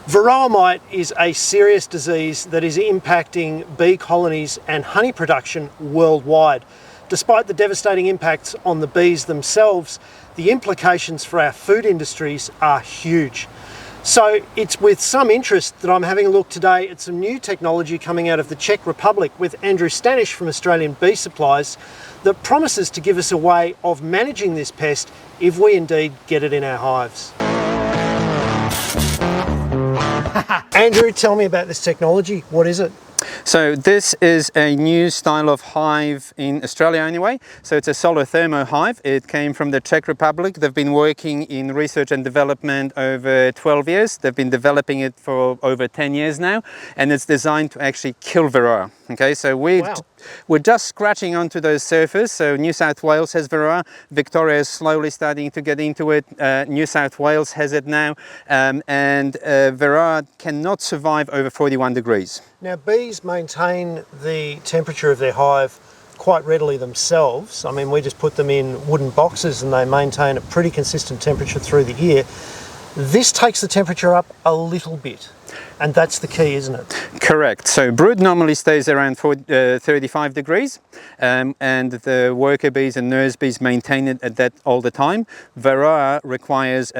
Varroa mite is a serious disease that is impacting bee colonies and honey production worldwide. Despite the devastating impacts on the bees themselves, the implications for our food industries are huge. So it's with some interest that I'm having a look today at some new technology coming out of the Czech Republic with Andrew Stanish from Australian Bee Supplies that promises to give us a way of managing this pest if we indeed get it in our hives. Andrew, tell me about this technology. What is it? So this is a new style of hive in Australia anyway. So it's a solar thermo hive. It came from the Czech Republic. They've been working in research and development over 12 years. They've been developing it for over 10 years now, and it's designed to actually kill Varroa. Okay, so we're just scratching onto those surface. So New South Wales has Varroa. Victoria is slowly starting to get into it. New South Wales has it now, and Varroa cannot survive over 41 degrees. Now, bees maintain the temperature of their hive quite readily themselves. I mean, we just put them in wooden boxes and they maintain a pretty consistent temperature through the year. This takes the temperature up a little bit, and that's the key, isn't it? Correct. So brood normally stays around 35 degrees, and the worker bees and nurse bees maintain it at that all the time. Varroa requires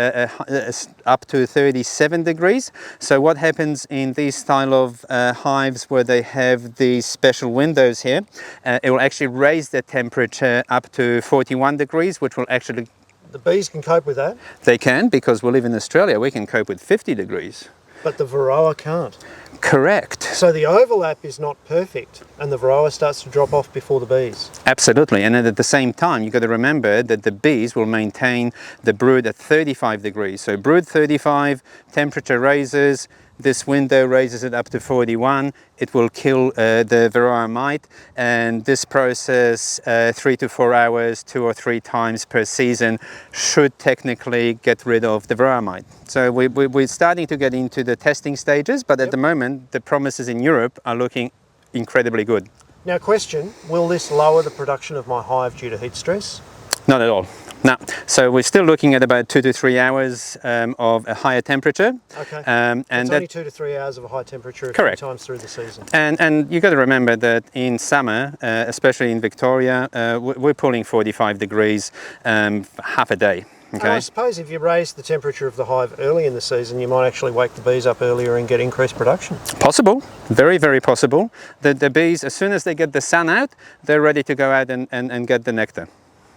up to 37 degrees. So what happens in these style of hives where they have these special windows here, it will actually raise the temperature up to 41 degrees, which will actually... The bees can cope with that? They can, because we live in Australia, we can cope with 50 degrees. But the Varroa can't. Correct. So the overlap is not perfect and the Varroa starts to drop off before the bees. Absolutely, and at the same time you've got to remember that the bees will maintain the brood at 35 degrees. So brood 35, temperature raises, this window raises it up to 41, it will kill the Varroa mite, and this process 3 to 4 hours, 2 or 3 times per season, should technically get rid of the Varroa mite. So we're starting to get into the testing stages, but at the moment the promises in Europe are looking incredibly good. Now question, will this lower the production of my hive due to heat stress? Not at all. No, so we're still looking at about 2 to 3 hours of a higher temperature. Okay, and it's only 2 to 3 hours of a high temperature a correct. few times through the season. And you've got to remember that in summer, especially in Victoria, we're pulling 45 degrees half a day. Okay. And I suppose if you raise the temperature of the hive early in the season, you might actually wake the bees up earlier and get increased production. Possible, very, very possible. The bees, as soon as they get the sun out, they're ready to go out and get the nectar.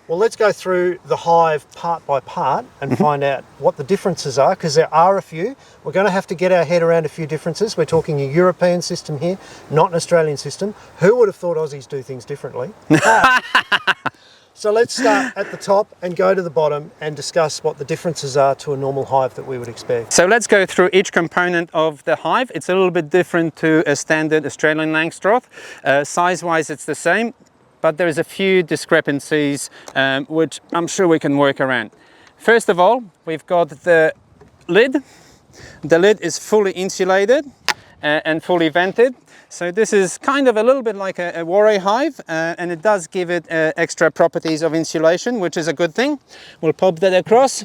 Well, let's go through the hive part by part and find out what the differences are, because there are a few. We're going to have to get our head around a few differences. We're talking a European system here, not an Australian system. Who would have thought Aussies do things differently? So let's start at the top and go to the bottom and discuss what the differences are to a normal hive that we would expect. So let's go through each component of the hive. It's a little bit different to a standard Australian Langstroth. Size-wise, it's the same, but there's a few discrepancies which I'm sure we can work around. First of all, we've got the lid. The lid is fully insulated and fully vented. So this is kind of a little bit like a Varroa hive, and it does give it extra properties of insulation, which is a good thing. We'll pop that across,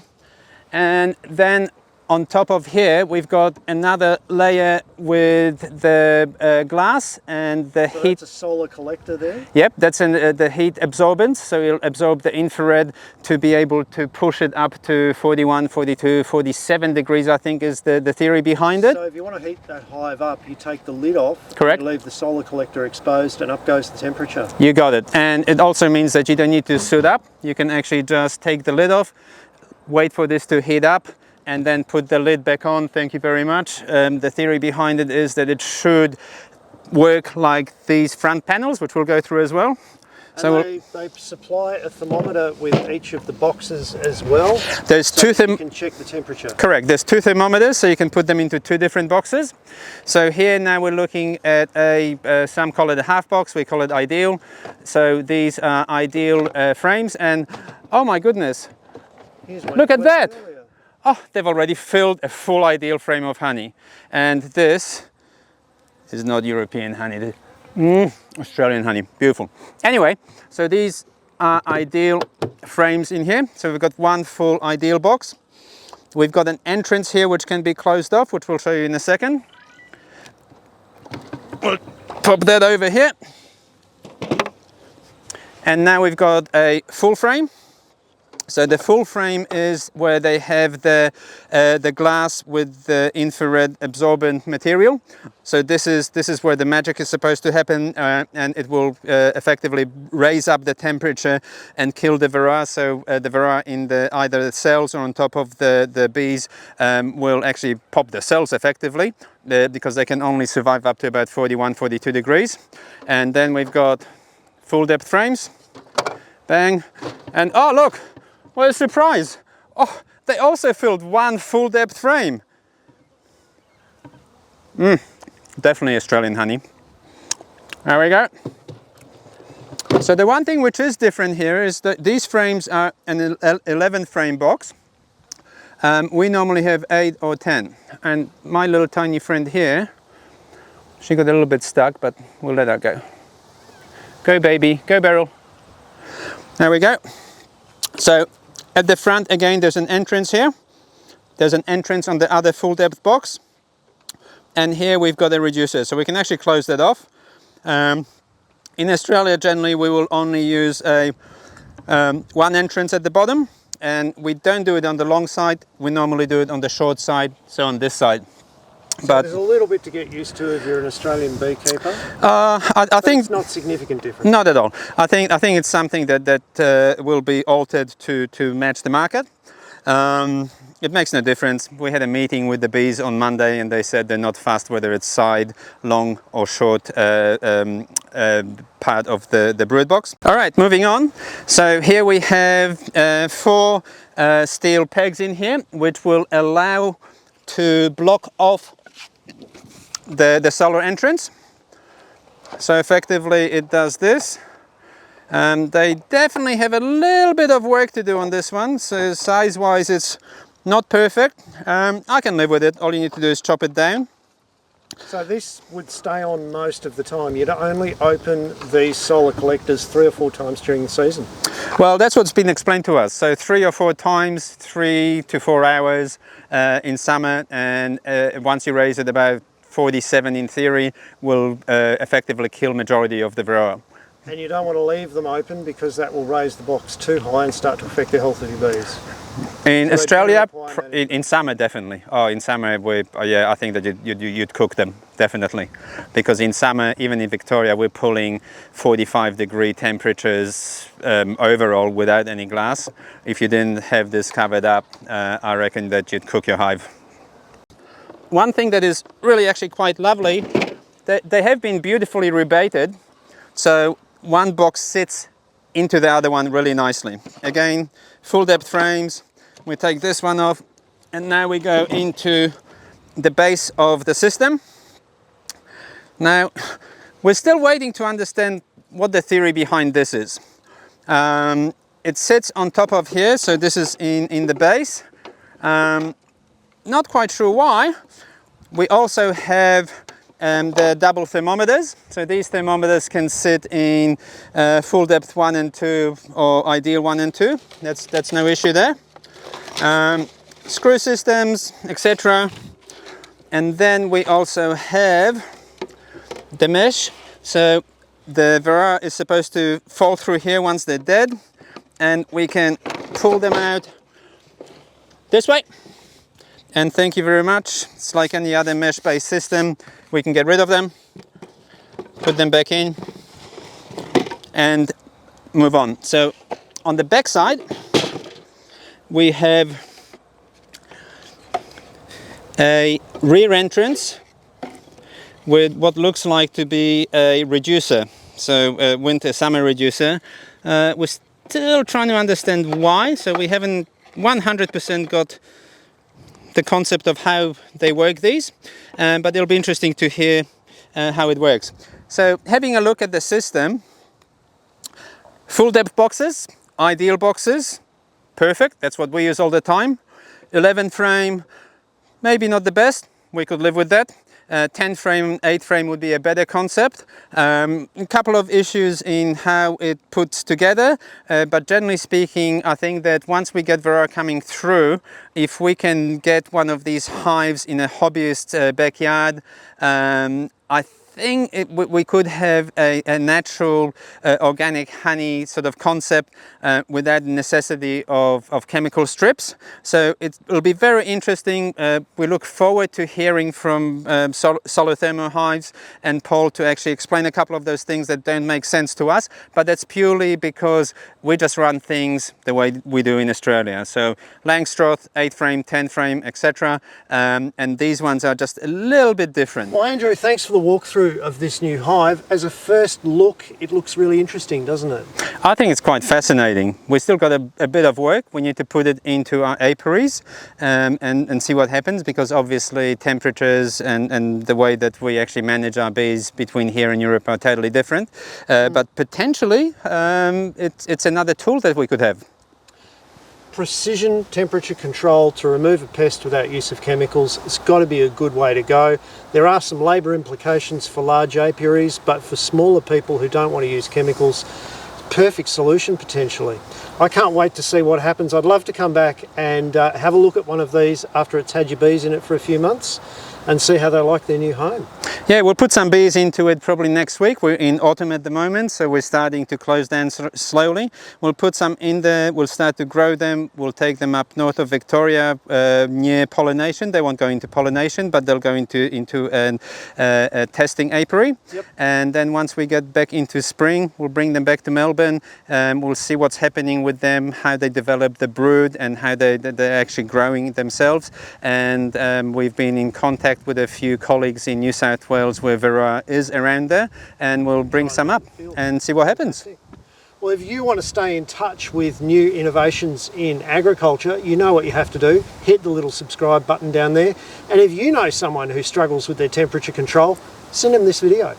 and then on top of here we've got another layer with the glass and the heat. That's a solar collector there? Yep, that's the heat absorbent, so it'll absorb the infrared to be able to push it up to 41, 42, 47 degrees, I think is the theory behind it. So if you want to heat that hive up, you take the lid off. Correct. You leave the solar collector exposed and up goes the temperature. You got it. And it also means that you don't need to suit up. You can actually just take the lid off, wait for this to heat up, and then put the lid back on. Thank you very much. The theory behind it is that it should work like these front panels, which we'll go through as well. So they supply a thermometer with each of the boxes as well. There's so two you can check the temperature. Correct. There's 2 thermometers, so you can put them into 2 different boxes. So here now we're looking at some call it a half box, we call it ideal. So these are ideal frames, and oh my goodness, look at that. Earlier. Oh, they've already filled a full ideal frame of honey. And this is not European honey, Australian honey, beautiful. Anyway, so these are ideal frames in here. So we've got one full ideal box. We've got an entrance here which can be closed off, which we'll show you in a second. We'll pop that over here. And now we've got a full frame. So the full frame is where they have the glass with the infrared absorbent material. So this is where the magic is supposed to happen, and it will effectively raise up the temperature and kill the Varroa. So the Varroa in either the cells or on top of the bees will actually pop the cells effectively, because they can only survive up to about 41, 42 degrees. And then we've got full depth frames. Bang. And oh look! What a surprise! Oh, they also filled one full depth frame. Definitely Australian honey. There we go. So the one thing which is different here is that these frames are an 11 frame box. We normally have 8 or 10. And my little tiny friend here, she got a little bit stuck, but we'll let her go. Go baby, go Beryl. There we go. So at the front again there's an entrance here. There's an entrance on the other full depth box. And here we've got a reducer, so we can actually close that off. In Australia generally we will only use a one entrance at the bottom, and we don't do it on the long side. We normally do it on the short side, so on this side. So but there's a little bit to get used to if you're an Australian beekeeper. I think it's not significant difference. Not at all. I think it's something that will be altered to match the market. It makes no difference. We had a meeting with the bees on Monday, and they said they're not fussed whether it's side, long or short part of the brood box. All right, moving on. So here we have 4 steel pegs in here, which will allow to block off the solar entrance. So effectively it does this. They definitely have a little bit of work to do on this one, so size wise it's not perfect. I can live with it. All you need to do is chop it down. So this would stay on most of the time. You'd only open these solar collectors 3 or 4 times during the season. Well, that's what's been explained to us. So 3 or 4 times, 3 to 4 hours in summer, and once you raise it about 47 in theory, will effectively kill majority of the Varroa. And you don't want to leave them open because that will raise the box too high and start to affect the health of your bees. In So Australia, in summer definitely. Oh, in summer, yeah, I think that you'd cook them, definitely. Because in summer, even in Victoria, we're pulling 45-degree temperatures overall without any glass. If you didn't have this covered up, I reckon that you'd cook your hive. One thing that is really actually quite lovely, they have been beautifully rebated. So one box sits into the other one really nicely. Again, full depth frames. We take this one off, and now we go into the base of the system. Now, we're still waiting to understand what the theory behind this is. It sits on top of here, so this is in the base. Not quite sure why. We also have the double thermometers. So these thermometers can sit in full depth 1 and 2 or ideal 1 and 2. That's no issue there. Screw systems, etc. And then we also have the mesh. So the Varroa is supposed to fall through here once they're dead, and we can pull them out this way. And thank you very much. It's like any other mesh-based system. We can get rid of them, put them back in, and move on. So on the back side, we have a rear entrance with what looks like to be a reducer. So a winter-summer reducer. We're still trying to understand why. So we haven't 100% got the concept of how they work these, but it'll be interesting to hear how it works. So having a look at the system, full depth boxes, ideal boxes, perfect, that's what we use all the time. 11 frame, maybe not the best, we could live with that. 10 frame, 8 frame would be a better concept. A couple of issues in how it puts together, but generally speaking, I think that once we get Varroa coming through, if we can get one of these hives in a hobbyist backyard, I think we could have a natural organic honey sort of concept without the necessity of chemical strips. So it'll be very interesting. We look forward to hearing from solar thermo hives and Paul to actually explain a couple of those things that don't make sense to us, but that's purely because we just run things the way we do in Australia. So Langstroth, 8 frame, 10 frame, etc. And these ones are just a little bit different. Well, Andrew, thanks for the walkthrough of this new hive. As a first look, it looks really interesting, doesn't it? I think it's quite fascinating. We've still got a bit of work. We need to put it into our apiaries and see what happens, because obviously temperatures and the way that we actually manage our bees between here and Europe are totally different. But potentially it's another tool that we could have. Precision temperature control to remove a pest without use of chemicals, it's got to be a good way to go. There are some labour implications for large apiaries, but for smaller people who don't want to use chemicals, perfect solution potentially. I can't wait to see what happens. I'd love to come back and have a look at one of these after it's had your bees in it for a few months and see how they like their new home. Yeah, we'll put some bees into it probably next week. We're in autumn at the moment, so we're starting to close down slowly. We'll put some in there, we'll start to grow them, we'll take them up north of Victoria near pollination. They won't go into pollination, but they'll go into a testing apiary. Yep. And then once we get back into spring, we'll bring them back to Melbourne and we'll see what's happening with them, how they develop the brood and how they're actually growing themselves. And we've been in contact with a few colleagues in New South Wales where Varroa is around there, and we'll bring some up and see what happens. Well, if you want to stay in touch with new innovations in agriculture, you know what you have to do. Hit the little subscribe button down there. And if you know someone who struggles with their temperature control, send them this video.